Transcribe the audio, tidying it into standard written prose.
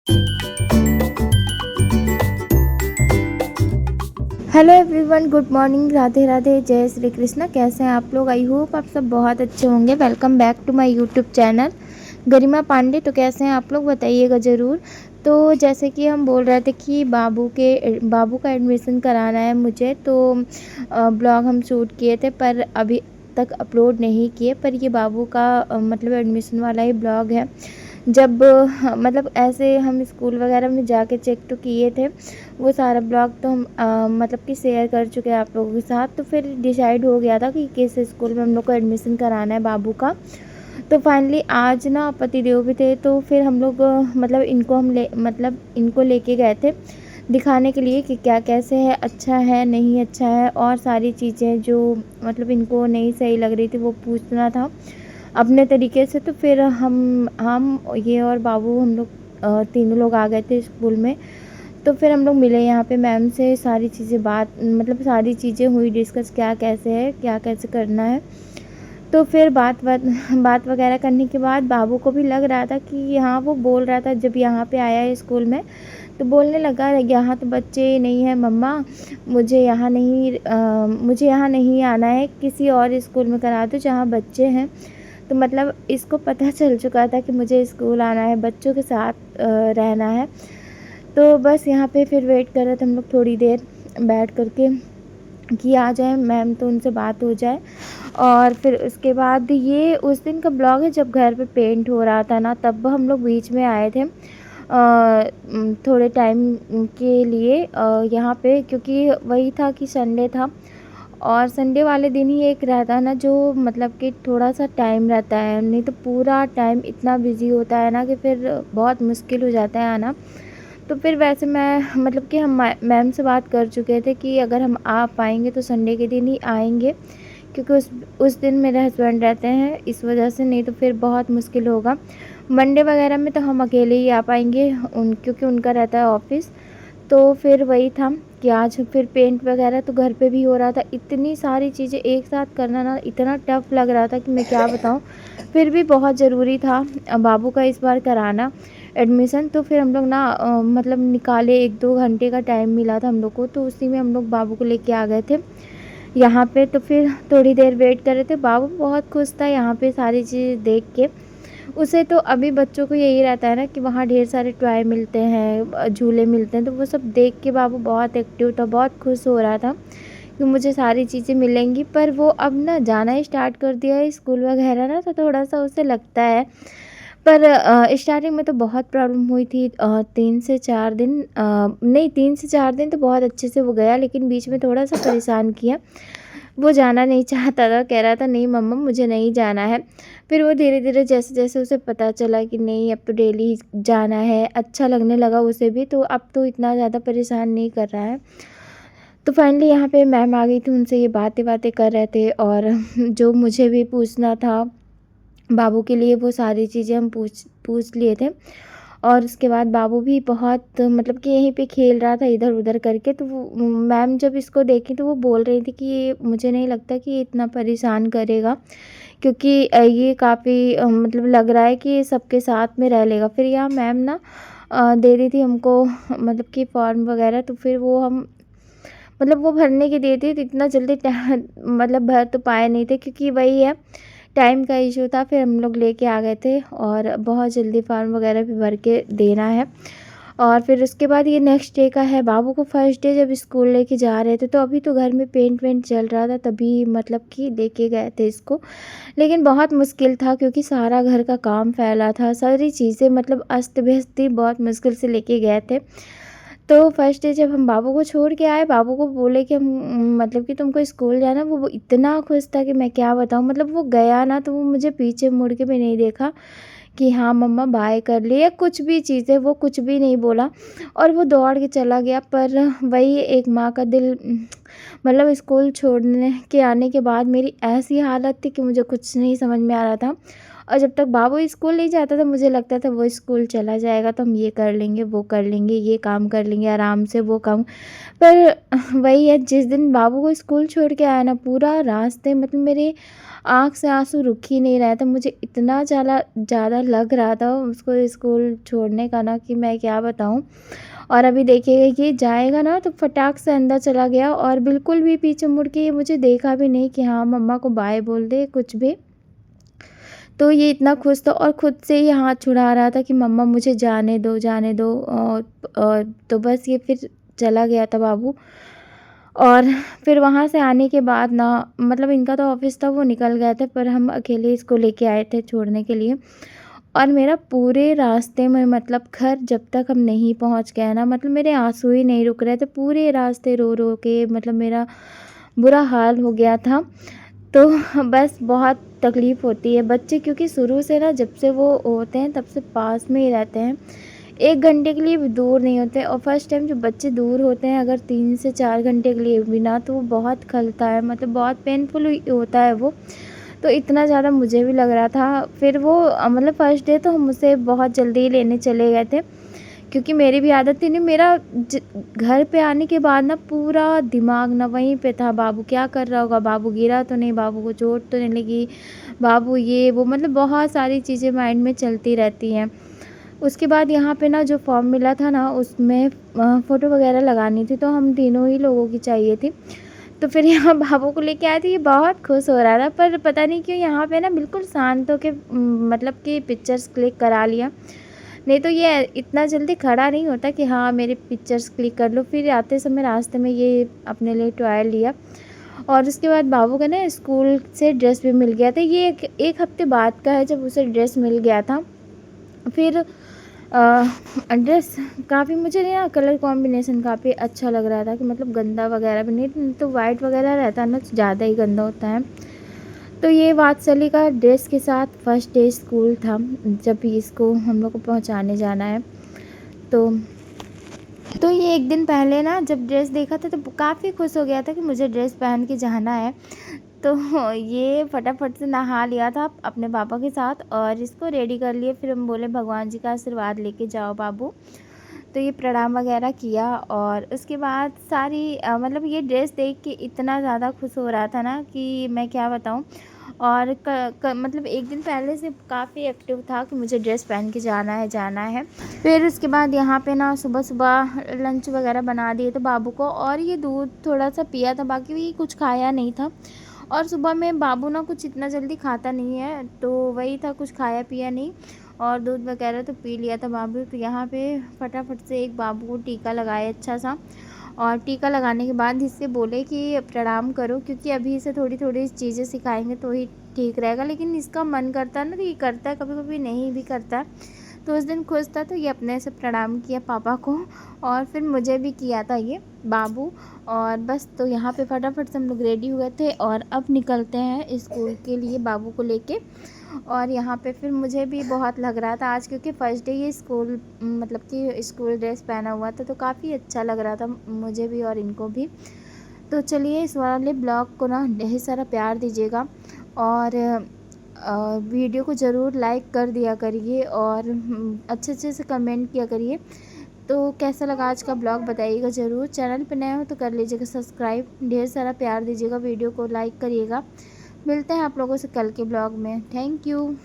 Hello everyone, good morning, Radhe Radhe, जय श्री कृष्ण। कैसे हैं आप लोग? आई होप आप सब बहुत अच्छे होंगे। Welcome back to my YouTube channel Garima Pandey. तो कैसे हैं आप लोग, बताइएगा ज़रूर। तो जैसे कि हम बोल रहे थे कि बाबू का एडमिशन कराना है मुझे, तो ब्लॉग हम शूट किए थे पर अभी तक अपलोड नहीं किए। पर ये बाबू का मतलब एडमिशन वाला ही ब्लॉग है। जब मतलब ऐसे हम स्कूल वगैरह में जाके चेक तो किए थे, वो सारा ब्लॉग तो हम मतलब कि शेयर कर चुके हैं आप लोगों के साथ। तो फिर डिसाइड हो गया था कि किस स्कूल में हम लोग को एडमिशन कराना है बाबू का। तो फाइनली आज ना पतिदेव भी थे, तो फिर हम लोग मतलब इनको लेके गए थे दिखाने के लिए कि क्या कैसे है, अच्छा है नहीं अच्छा है, और सारी चीज़ें जो मतलब इनको नहीं सही लग रही थी वो पूछना था अपने तरीके से। तो फिर हम ये और बाबू हम लोग तीनों लोग आ गए थे स्कूल में। तो फिर हम लोग मिले यहाँ पे मैम से, सारी चीज़ें सारी चीज़ें हुई डिस्कस, क्या कैसे है, क्या कैसे करना है। तो फिर बात वगैरह करने के बाद बाबू को भी लग रहा था कि हाँ, वो बोल रहा था जब यहाँ पे आया है स्कूल में, तो बोलने लगा यहाँ तो बच्चे नहीं हैं मम्मा, मुझे यहाँ नहीं आना है, किसी और स्कूल में करा दो जहाँ बच्चे हैं। तो मतलब इसको पता चल चुका था कि मुझे स्कूल आना है, बच्चों के साथ रहना है। तो बस यहाँ पे फिर वेट कर रहे थे हम लोग थोड़ी देर बैठ कर के कि आ जाए मैम तो उनसे बात हो जाए। और फिर उसके बाद ये उस दिन का ब्लॉग है जब घर पे पेंट हो रहा था ना, तब हम लोग बीच में आए थे थोड़े टाइम के लिए यहाँ पे, क्योंकि वही था कि संडे था। और संडे वाले दिन ही एक रहता है ना जो मतलब कि थोड़ा सा टाइम रहता है, नहीं तो पूरा टाइम इतना बिजी होता है ना कि फिर बहुत मुश्किल हो जाता है आना। तो फिर वैसे मैं मतलब कि हम मैम से बात कर चुके थे कि अगर हम आ पाएंगे तो संडे के दिन ही आएंगे, क्योंकि उस दिन मेरे हस्बैंड रहते हैं, इस वजह से, नहीं तो फिर बहुत मुश्किल होगा। मंडे वगैरह में तो हम अकेले ही आ पाएंगे क्योंकि उनका रहता है ऑफिस। तो फिर वही था कि आज फिर पेंट वगैरह तो घर पे भी हो रहा था। इतनी सारी चीज़ें एक साथ करना ना इतना टफ़ लग रहा था कि मैं क्या बताऊँ। फिर भी बहुत ज़रूरी था बाबू का इस बार कराना एडमिशन। तो फिर हम लोग ना मतलब निकाले, 1-2 घंटे का टाइम मिला था हम लोग को, तो उसी में हम लोग बाबू को लेके आ गए थे यहाँ पे। तो फिर थोड़ी देर वेट कर रहे थे, बाबू बहुत खुश था यहाँ पे सारी चीज़ देख के। उसे तो अभी बच्चों को यही रहता है ना कि वहाँ ढेर सारे टॉय मिलते हैं, झूले मिलते हैं, तो वो सब देख के बाबू बहुत एक्टिव था, बहुत खुश हो रहा था कि मुझे सारी चीज़ें मिलेंगी। पर वो अब ना जाना ही स्टार्ट कर दिया है स्कूल वगैरह ना, तो थोड़ा सा उसे लगता है। पर स्टार्टिंग में तो बहुत प्रॉब्लम हुई थी। 3 से 4 दिन नहीं, 3 से 4 दिन तो बहुत अच्छे से वो गया, लेकिन बीच में थोड़ा सा परेशान किया। वो जाना नहीं चाहता था, कह रहा था नहीं मम्मा मुझे नहीं जाना है। फिर वो धीरे धीरे जैसे जैसे उसे पता चला कि नहीं अब तो डेली जाना है, अच्छा लगने लगा उसे भी, तो अब तो इतना ज़्यादा परेशान नहीं कर रहा है। तो फाइनली यहाँ पे मैम आ गई थी, उनसे ये बातें बातें कर रहे थे, और जो मुझे भी पूछना था बाबू के लिए वो सारी चीज़ें हम पूछ पूछ लिए थे। और उसके बाद बाबू भी बहुत मतलब कि यहीं पे खेल रहा था इधर उधर करके। तो वो मैम जब इसको देखी तो वो बोल रही थी कि ये मुझे नहीं लगता कि ये इतना परेशान करेगा, क्योंकि ये काफ़ी मतलब लग रहा है कि ये सबके साथ में रह लेगा। फिर यहाँ मैम ना दे दी थी हमको मतलब कि फॉर्म वगैरह, तो फिर वो हम मतलब वो भरने के दिए थे, तो इतना जल्दी मतलब भर तो पाए नहीं थे, क्योंकि वही है टाइम का इशू था। फिर हम लोग लेके आ गए थे और बहुत जल्दी फॉर्म वगैरह भी भर के देना है। और फिर उसके बाद ये नेक्स्ट डे का है, बाबू को फर्स्ट डे जब स्कूल लेके जा रहे थे, तो अभी तो घर में पेंट वेंट चल रहा था, तभी मतलब कि लेके गए थे इसको। लेकिन बहुत मुश्किल था क्योंकि सारा घर का काम फैला था, सारी चीज़ें मतलब अस्त व्यस्त थी, बहुत मुश्किल से लेके गए थे। तो फर्स्ट डे जब हम बाबू को छोड़ के आए, बाबू को बोले कि हम मतलब कि तुमको स्कूल जाना, वो इतना खुश था कि मैं क्या बताऊँ। मतलब वो गया ना तो वो मुझे पीछे मुड़ के भी नहीं देखा कि हाँ मम्मा बाय कर ली या कुछ भी चीज़ें, वो कुछ भी नहीं बोला और वो दौड़ के चला गया। पर वही एक माँ का दिल मतलब स्कूल छोड़ने के आने के बाद मेरी ऐसी हालत थी कि मुझे कुछ नहीं समझ में आ रहा था। और जब तक बाबू स्कूल नहीं जाता था मुझे लगता था वो स्कूल चला जाएगा तो हम ये कर लेंगे, वो कर लेंगे, ये काम कर लेंगे आराम से, वो काम। पर वही है, जिस दिन बाबू को स्कूल छोड़ के आया ना, पूरा रास्ते मतलब मेरे आँख से आँसू रुक ही नहीं रहा था। मुझे इतना ज़्यादा ज़्यादा लग रहा था उसको स्कूल छोड़ने का ना कि मैं क्या बताऊँ। और अभी देखिएगा ये जाएगा ना तो फटाक से अंदर चला गया और बिल्कुल भी पीछे मुड़ के ये मुझे देखा भी नहीं कि हाँ मम्मा को बाय बोल दे कुछ भी। तो ये इतना खुश था और खुद से ही हाथ छुड़ा रहा था कि मम्मा मुझे जाने दो। तो बस ये फिर चला गया था बाबू। और फिर वहाँ से आने के बाद ना, मतलब इनका तो ऑफिस था वो निकल गए थे, पर हम अकेले इसको लेके आए थे छोड़ने के लिए। और मेरा पूरे रास्ते में, मतलब घर जब तक हम नहीं पहुँच गए ना, मतलब मेरे आंसू ही नहीं रुक रहे थे, पूरे रास्ते रो रो के मतलब मेरा बुरा हाल हो गया था। तो बस बहुत तकलीफ़ होती है बच्चे, क्योंकि शुरू से ना जब से वो होते हैं तब से पास में ही रहते हैं, 1 घंटे के लिए भी दूर नहीं होते। और फर्स्ट टाइम जब बच्चे दूर होते हैं अगर 3 से 4 घंटे के लिए भी ना, तो वो बहुत खलता है, मतलब बहुत पेनफुल होता है वो। तो इतना ज़्यादा मुझे भी लग रहा था। फिर वो मतलब फर्स्ट डे तो हम उसे बहुत जल्दी ही लेने चले गए थे, क्योंकि मेरी भी आदत थी नहीं। मेरा घर पे आने के बाद ना पूरा दिमाग ना वहीं पे था, बाबू क्या कर रहा होगा, बाबू गिरा तो नहीं, बाबू को चोट तो नहीं लगी, बाबू ये वो, मतलब बहुत सारी चीज़ें माइंड में चलती रहती हैं। उसके बाद यहाँ पे ना जो फॉर्म मिला था ना उसमें फ़ोटो वगैरह लगानी थी, तो हम तीनों ही लोगों की चाहिए थी। तो फिर यहाँ बाबू को लेके आए थे, ये बहुत खुश हो रहा था, पर पता नहीं क्यों यहाँ पे ना बिल्कुल शांत होके मतलब कि पिक्चर्स क्लिक करा लिया। नहीं तो ये इतना जल्दी खड़ा नहीं होता कि हाँ मेरे पिक्चर्स क्लिक कर लो। फिर आते समय रास्ते में ये अपने लिए टॉय लिया। और उसके बाद बाबू का ना स्कूल से ड्रेस भी मिल गया था। ये एक हफ्ते बाद का है जब उसे ड्रेस मिल गया था। फिर ड्रेस काफ़ी मुझे ना कलर कॉम्बिनेशन काफ़ी अच्छा लग रहा था, कि मतलब गंदा वगैरह भी नहीं, तो वाइट वगैरह रहता है ना तो ज़्यादा ही गंदा होता है। तो ये वात्सल्य का ड्रेस के साथ फर्स्ट डे स्कूल था, जब भी इसको हम लोग को पहुंचाने जाना है। तो ये एक दिन पहले ना जब ड्रेस देखा था तो काफ़ी खुश हो गया था कि मुझे ड्रेस पहन के जाना है। तो ये फटाफट से नहा लिया था अपने पापा के साथ और इसको रेडी कर लिए। फिर हम बोले भगवान जी का आशीर्वाद लेके जाओ बाबू। तो ये प्रणाम वगैरह किया और उसके बाद सारी मतलब ये ड्रेस देख के इतना ज़्यादा खुश हो रहा था ना कि मैं क्या बताऊँ। और मतलब एक दिन पहले से काफ़ी एक्टिव था कि मुझे ड्रेस पहन के जाना है। फिर उसके बाद यहाँ पे ना सुबह सुबह लंच वगैरह बना दिए थे बाबू को, और ये दूध थोड़ा सा पिया था, बाकी भी कुछ खाया नहीं था। और सुबह में बाबू ना कुछ इतना जल्दी खाता नहीं है, तो वही था, कुछ खाया पिया नहीं और दूध वगैरह तो पी लिया था बाबू। तो यहाँ पे फटाफट से एक बाबू को टीका लगाया अच्छा सा, और टीका लगाने के बाद इससे बोले कि प्रणाम करो, क्योंकि अभी इसे थोड़ी थोड़ी चीज़ें सिखाएंगे तो ही ठीक रहेगा। लेकिन इसका मन करता है ना तो ये करता है, कभी कभी नहीं भी करता है। तो उस दिन खुश था तो ये अपने से प्रणाम किया पापा को, और फिर मुझे भी किया था ये बाबू। और बस तो यहाँ पे फटाफट से हम लोग रेडी हुए थे और अब निकलते हैं स्कूल के लिए बाबू को लेके। और यहाँ पे फिर मुझे भी बहुत लग रहा था आज, क्योंकि फर्स्ट डे ये स्कूल मतलब कि स्कूल ड्रेस पहना हुआ था, तो काफ़ी अच्छा लग रहा था मुझे भी और इनको भी। तो चलिए इस वाले ब्लॉग को ना ढेर सारा प्यार दीजिएगा, और वीडियो को ज़रूर लाइक कर दिया करिए, और अच्छे अच्छे से कमेंट किया करिए। तो कैसा लगा आज का ब्लॉग बताइएगा ज़रूर। चैनल पर नए हो तो कर लीजिएगा सब्सक्राइब, ढेर सारा प्यार दीजिएगा, वीडियो को लाइक करिएगा। मिलते हैं आप लोगों से कल के ब्लॉग में। Thank you.